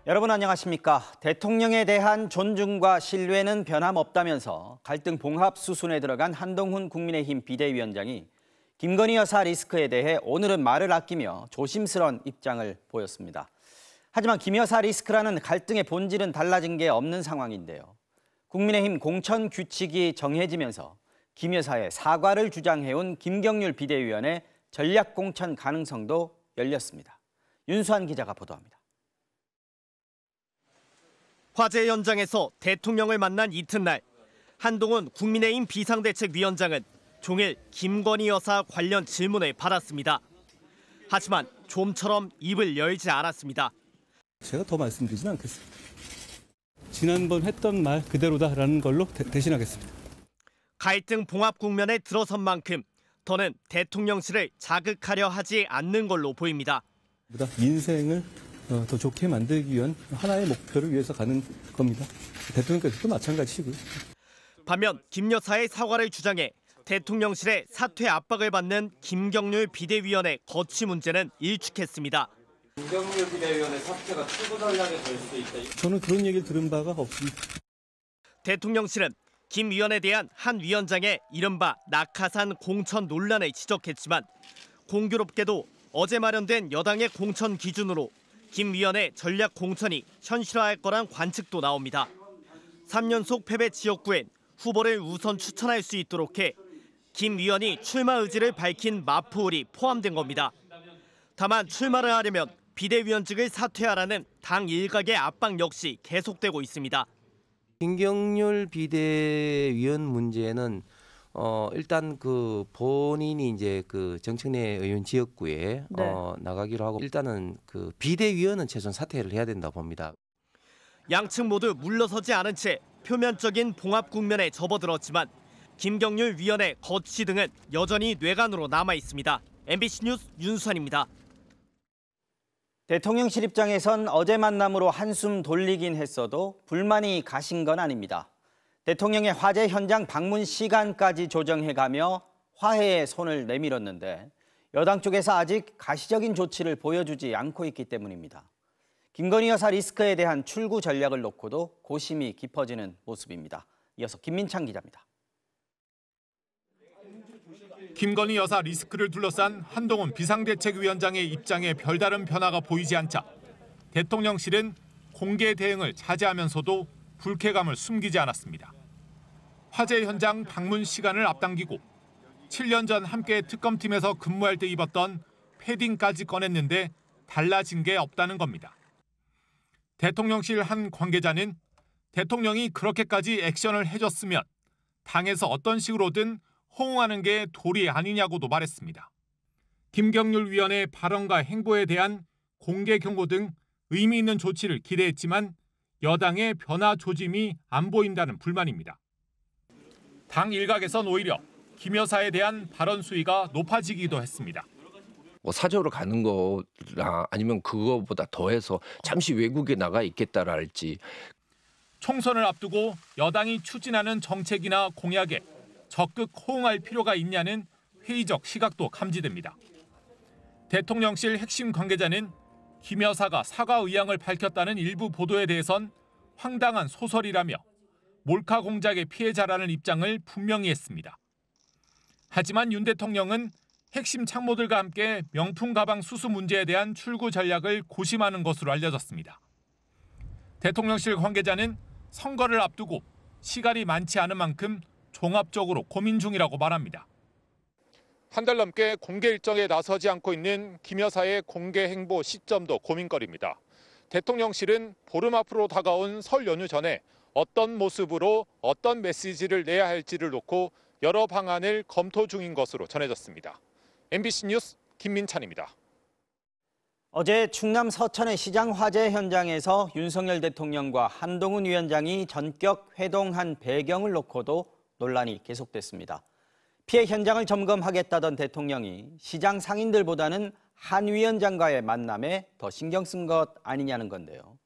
여러분 안녕하십니까? 대통령에 대한 존중과 신뢰는 변함없다면서 갈등 봉합 수순에 들어간 한동훈 국민의힘 비대위원장이 김건희 여사 리스크에 대해 오늘은 말을 아끼며 조심스러운 입장을 보였습니다. 하지만 김 여사 리스크라는 갈등의 본질은 달라진 게 없는 상황인데요. 국민의힘 공천 규칙이 정해지면서 김 여사의 사과를 주장해온 김경률 비대위원의 전략 공천 가능성도 열렸습니다. 윤수환 기자가 보도합니다. 화재 현장에서 대통령을 만난 이튿날, 한동훈 국민의힘 비상대책위원장은 종일 김건희 여사 관련 질문을 받았습니다. 하지만 좀처럼 입을 열지 않았습니다. 제가 더 말씀드리진 않겠습니다. 지난번 했던 말 그대로다라는 걸로 대신하겠습니다. 갈등 봉합 국면에 들어선 만큼 더는 대통령실을 자극하려 하지 않는 걸로 보입니다. 민생을 더 좋게 만들기 위한 하나의 목표를 위해서 가는 겁니다. 대통령께서도 마찬가지시고요. 반면 김 여사의 사과를 주장해 대통령실의 사퇴 압박을 받는 김경률 비대위원의 거취 문제는 일축했습니다. 김경률 비대위원의 사퇴가 출구 전략이 될 수도 있다. 저는 그런 얘기를 들은 바가 없습니다. 대통령실은 김 위원에 대한 한 위원장의 이른바 낙하산 공천 논란을 지적했지만 공교롭게도 어제 마련된 여당의 공천 기준으로 김 위원의 전략 공천이 현실화할 거란 관측도 나옵니다. 3연속 패배 지역구엔 후보를 우선 추천할 수 있도록 해 김 위원이 출마 의지를 밝힌 마포울이 포함된 겁니다. 다만 출마를 하려면 비대위원직을 사퇴하라는 당 일각의 압박 역시 계속되고 있습니다. 김경률 비대위원 문제는 일단 그 본인이 이제 그 정청래 의원 지역구에 나가기로 하고 일단은 그 비대위원은 최소한 사퇴를 해야 된다고 봅니다. 양측 모두 물러서지 않은 채 표면적인 봉합 국면에 접어들었지만 김경률 위원의 거취 등은 여전히 뇌관으로 남아 있습니다. MBC 뉴스 윤수환입니다. 대통령실 입장에선 어제 만남으로 한숨 돌리긴 했어도 불만이 가신 건 아닙니다. 대통령의 화재 현장 방문 시간까지 조정해가며 화해에 손을 내밀었는데 여당 쪽에서 아직 가시적인 조치를 보여주지 않고 있기 때문입니다. 김건희 여사 리스크에 대한 출구 전략을 놓고도 고심이 깊어지는 모습입니다. 이어서 김민창 기자입니다. 김건희 여사 리스크를 둘러싼 한동훈 비상대책위원장의 입장에 별다른 변화가 보이지 않자 대통령실은 공개 대응을 자제하면서도 불쾌감을 숨기지 않았습니다. 화재 현장 방문 시간을 앞당기고 7년 전 함께 특검팀에서 근무할 때 입었던 패딩까지 꺼냈는데 달라진 게 없다는 겁니다. 대통령실 한 관계자는 대통령이 그렇게까지 액션을 해줬으면 당에서 어떤 식으로든 호응하는 게 도리 아니냐고도 말했습니다. 김경률 위원의 발언과 행보에 대한 공개 경고 등 의미 있는 조치를 기대했지만 여당의 변화 조짐이 안 보인다는 불만입니다. 당 일각에선 오히려 김 여사에 대한 발언 수위가 높아지기도 했습니다. 사저로 가는 거나 아니면 그거보다 더해서 잠시 외국에 나가 있겠다랄지. 총선을 앞두고 여당이 추진하는 정책이나 공약에 적극 호응할 필요가 있냐는 회의적 시각도 감지됩니다. 대통령실 핵심 관계자는 김 여사가 사과 의향을 밝혔다는 일부 보도에 대해선 황당한 소설이라며 몰카 공작의 피해자라는 입장을 분명히 했습니다. 하지만 윤 대통령은 핵심 참모들과 함께 명품 가방 수수 문제에 대한 출구 전략을 고심하는 것으로 알려졌습니다. 대통령실 관계자는 선거를 앞두고 시간이 많지 않은 만큼 종합적으로 고민 중이라고 말합니다. 한 달 넘게 공개 일정에 나서지 않고 있는 김 여사의 공개 행보 시점도 고민거리입니다. 대통령실은 보름 앞으로 다가온 설 연휴 전에 어떤 모습으로 어떤 메시지를 내야 할지를 놓고 여러 방안을 검토 중인 것으로 전해졌습니다. MBC 뉴스 김민찬입니다. 어제 충남 서천의 시장 화재 현장에서 윤석열 대통령과 한동훈 위원장이 전격 회동한 배경을 놓고도 논란이 계속됐습니다. 피해 현장을 점검하겠다던 대통령이 시장 상인들보다는 한 위원장과의 만남에 더 신경 쓴 것 아니냐는 건데요.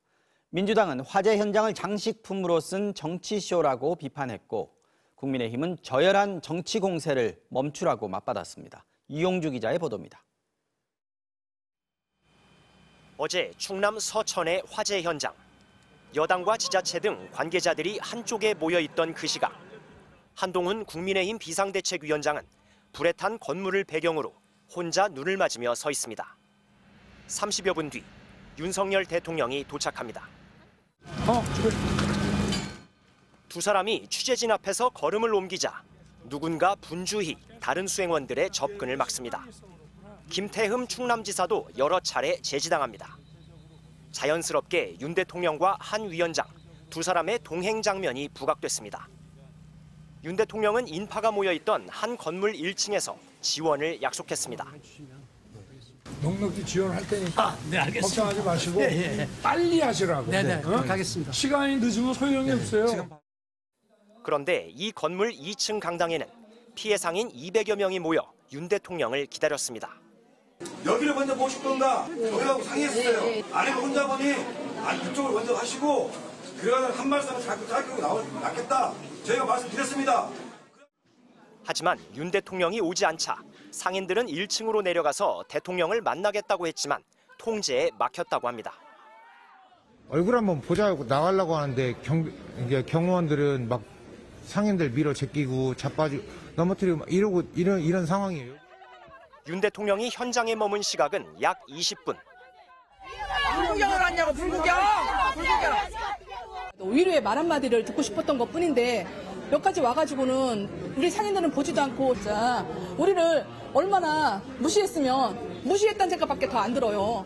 민주당은 화재 현장을 장식품으로 쓴 정치쇼라고 비판했고 국민의힘은 저열한 정치 공세를 멈추라고 맞받았습니다. 이용주 기자의 보도입니다. 어제 충남 서천의 화재 현장. 여당과 지자체 등 관계자들이 한쪽에 모여있던 그 시각. 한동훈 국민의힘 비상대책위원장은 불에 탄 건물을 배경으로 혼자 눈을 맞으며 서 있습니다. 30여 분 뒤 윤석열 대통령이 도착합니다. 두 사람이 취재진 앞에서 걸음을 옮기자 누군가 분주히 다른 수행원들의 접근을 막습니다. 김태흠 충남지사도 여러 차례 제지당합니다. 자연스럽게 윤 대통령과 한 위원장, 두 사람의 동행 장면이 부각됐습니다. 윤 대통령은 인파가 모여있던 한 건물 1층에서 지원을 약속했습니다. 넉넉히 지원할 테니까 걱정하지 마시고 빨리 하시라고. 그렇게 하겠습니다. 시간이 늦으면 소용이 없어요. 그런데 이 건물 2층 강당에는 피해 상인 200여 명이 모여 윤 대통령을 기다렸습니다. 여기를 먼저 모실 건가? 저희하고 상의했어요. 아내가 혼자 보니 그쪽을 먼저 하시고 그러다 한 말씀을 짧게 나오면 낫겠다. 저희가 말씀드렸습니다. 하지만 윤 대통령이 오지 않자 상인들은 1층으로 내려가서 대통령을 만나겠다고 했지만 통제에 막혔다고 합니다. 얼굴 한번 보자고 나가려고 하는데 이제 경호원들은 막 상인들 밀어 제끼고 자빠지고 넘어뜨리고 이러고 이런 상황이에요. 윤 대통령이 현장에 머문 시각은 약 20분. 불구경을 하냐고, 불구경! 위로의 말 한마디를 듣고 싶었던 것뿐인데 여기까지 와가지고는 우리 상인들은 보지도 않고 진짜 우리를 얼마나 무시했으면 무시했다는 생각밖에 더 안 들어요.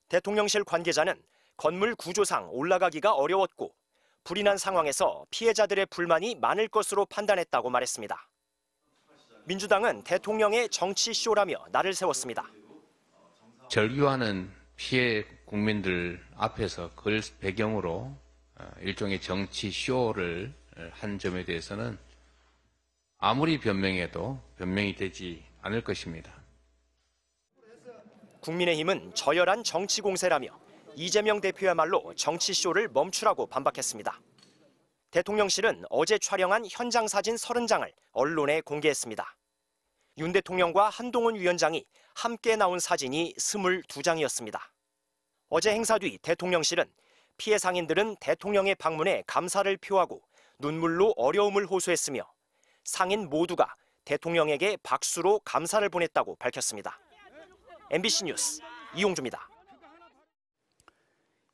대통령실 관계자는 건물 구조상 올라가기가 어려웠고 불이 난 상황에서 피해자들의 불만이 많을 것으로 판단했다고 말했습니다. 민주당은 대통령의 정치쇼라며 날을 세웠습니다. 절규하는 피해 국민들 앞에서 그걸 배경으로 일종의 정치쇼를 한 점에 대해서는 아무리 변명해도 변명이 되지 않을 것입니다. 국민의힘은 저열한 정치 공세라며 이재명 대표야말로 정치쇼를 멈추라고 반박했습니다. 대통령실은 어제 촬영한 현장 사진 30장을 언론에 공개했습니다. 윤 대통령과 한동훈 위원장이 함께 나온 사진이 22장이었습니다. 어제 행사 뒤 대통령실은 피해 상인들은 대통령의 방문에 감사를 표하고 눈물로 어려움을 호소했으며 상인 모두가 대통령에게 박수로 감사를 보냈다고 밝혔습니다. MBC 뉴스 이용주입니다.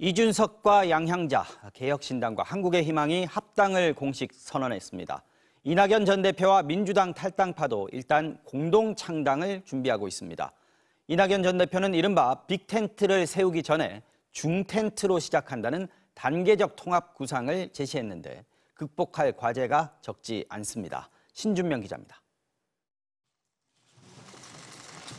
이준석과 양향자, 개혁신당과 한국의 희망이 합당을 공식 선언했습니다. 이낙연 전 대표와 민주당 탈당파도 일단 공동 창당을 준비하고 있습니다. 이낙연 전 대표는 이른바 빅텐트를 세우기 전에 중텐트로 시작한다는 단계적 통합 구상을 제시했는데 극복할 과제가 적지 않습니다. 신준명 기자입니다.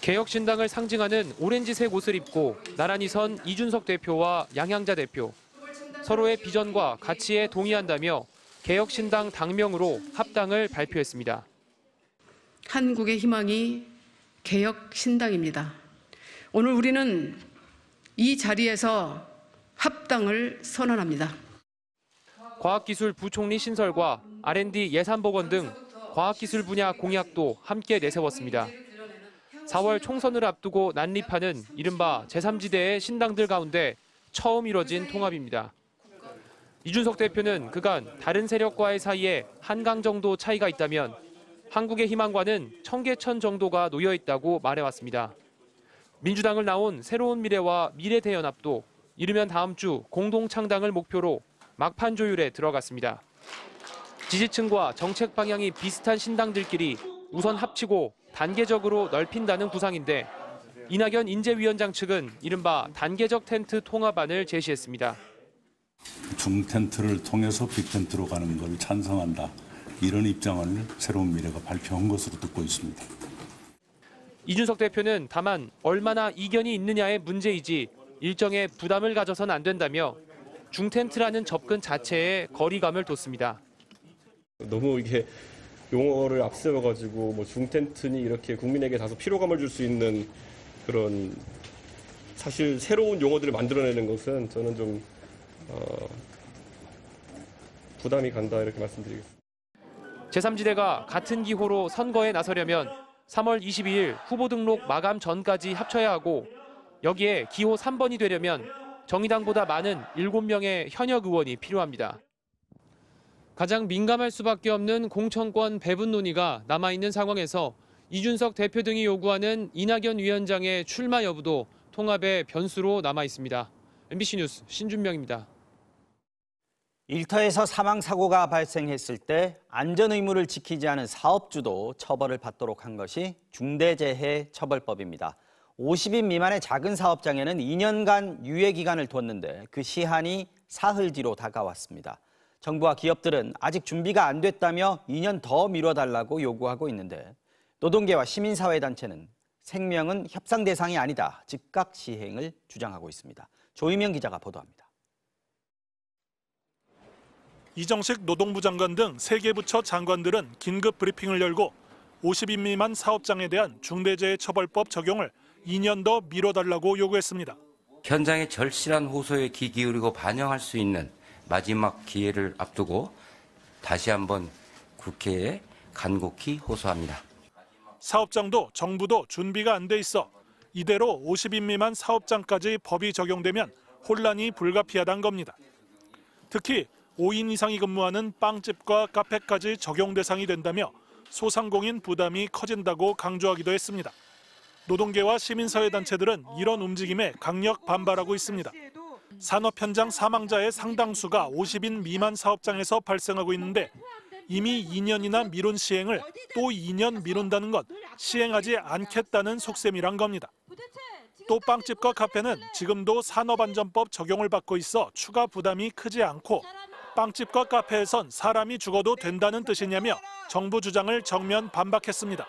개혁신당을 상징하는 오렌지색 옷을 입고 나란히 선 이준석 대표와 양향자 대표. 서로의 비전과 가치에 동의한다며 개혁신당 당명으로 합당을 발표했습니다. 한국의 희망이 개혁신당입니다. 오늘 우리는 이 자리에서 합당을 선언합니다. 과학기술 부총리 신설과 R&D 예산복원 등 과학기술 분야 공약도 함께 내세웠습니다. 4월 총선을 앞두고 난립하는 이른바 제3지대의 신당들 가운데 처음 이뤄진 통합입니다. 이준석 대표는 그간 다른 세력과의 사이에 한강 정도 차이가 있다면 한국의 희망과는 청계천 정도가 놓여 있다고 말해왔습니다. 민주당을 나온 새로운 미래와 미래대연합도 이르면 다음 주 공동 창당을 목표로 막판 조율에 들어갔습니다. 지지층과 정책 방향이 비슷한 신당들끼리 우선 합치고 단계적으로 넓힌다는 구상인데 이낙연 인재위원장 측은 이른바 단계적 텐트 통합안을 제시했습니다. 중텐트를 통해서 빅텐트로 가는 걸 찬성한다. 이런 입장을 새로운 미래가 발표한 것으로 듣고 있습니다. 이준석 대표는 다만 얼마나 이견이 있느냐의 문제이지 일정의 부담을 가져선 안 된다며 중텐트라는 접근 자체에 거리감을 뒀습니다. 너무 이게 용어를 앞세워가지고 뭐 중텐트니 이렇게 국민에게 다소 피로감을 줄 수 있는 그런 사실 새로운 용어들을 만들어내는 것은 저는 좀 부담이 간다 이렇게 말씀드리겠습니다. 제3지대가 같은 기호로 선거에 나서려면 3월 22일 후보 등록 마감 전까지 합쳐야 하고 여기에 기호 3번이 되려면 정의당보다 많은 7명의 현역 의원이 필요합니다. 가장 민감할 수밖에 없는 공천권 배분 논의가 남아있는 상황에서 이준석 대표 등이 요구하는 이낙연 위원장의 출마 여부도 통합의 변수로 남아있습니다. MBC 뉴스 신준명입니다. 일터에서 사망사고가 발생했을 때 안전 의무를 지키지 않은 사업주도 처벌을 받도록 한 것이 중대재해처벌법입니다. 50인 미만의 작은 사업장에는 2년간 유예 기간을 뒀는데 그 시한이 사흘 뒤로 다가왔습니다. 정부와 기업들은 아직 준비가 안 됐다며 2년 더 미뤄달라고 요구하고 있는데 노동계와 시민사회단체는 생명은 협상 대상이 아니다, 즉각 시행을 주장하고 있습니다. 조희명 기자가 보도합니다. 이정식 노동부 장관 등 3개 부처 장관들은 긴급 브리핑을 열고 50인 미만 사업장에 대한 중대재해처벌법 적용을 2년 더 미뤄달라고 요구했습니다. 현장의 절실한 호소에 귀 기울이고 반영할 수 있는 마지막 기회를 앞두고 다시 한번 국회에 간곡히 호소합니다. 사업장도 정부도 준비가 안 돼 있어 이대로 50인 미만 사업장까지 법이 적용되면 혼란이 불가피하다는 겁니다. 특히 5인 이상이 근무하는 빵집과 카페까지 적용 대상이 된다며 소상공인 부담이 커진다고 강조하기도 했습니다. 노동계와 시민사회단체들은 이런 움직임에 강력 반발하고 있습니다. 산업 현장 사망자의 상당수가 50인 미만 사업장에서 발생하고 있는데 이미 2년이나 미룬 시행을 또 2년 미룬다는 것, 시행하지 않겠다는 속셈이란 겁니다. 또 빵집과 카페는 지금도 산업안전법 적용을 받고 있어 추가 부담이 크지 않고 빵집과 카페에선 사람이 죽어도 된다는 뜻이냐며 정부 주장을 정면 반박했습니다.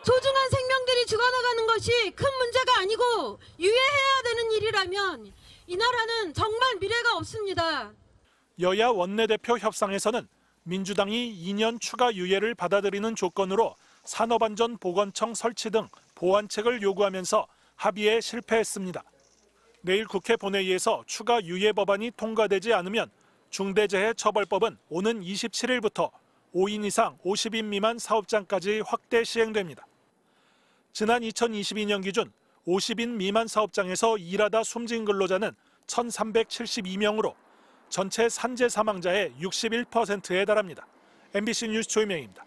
소중한 생명들이 죽어나가는 것이 큰 문제가 아니고 유예해야 되는 일이라면 이 나라는 정말 미래가 없습니다. 여야 원내대표 협상에서는 민주당이 2년 추가 유예를 받아들이는 조건으로 산업안전보건청 설치 등 보완책을 요구하면서 합의에 실패했습니다. 내일 국회 본회의에서 추가 유예 법안이 통과되지 않으면 중대재해처벌법은 오는 27일부터 5인 이상 50인 미만 사업장까지 확대 시행됩니다. 지난 2022년 기준 50인 미만 사업장에서 일하다 숨진 근로자는 1,372명으로 전체 산재 사망자의 61%에 달합니다. MBC 뉴스 조희명입니다.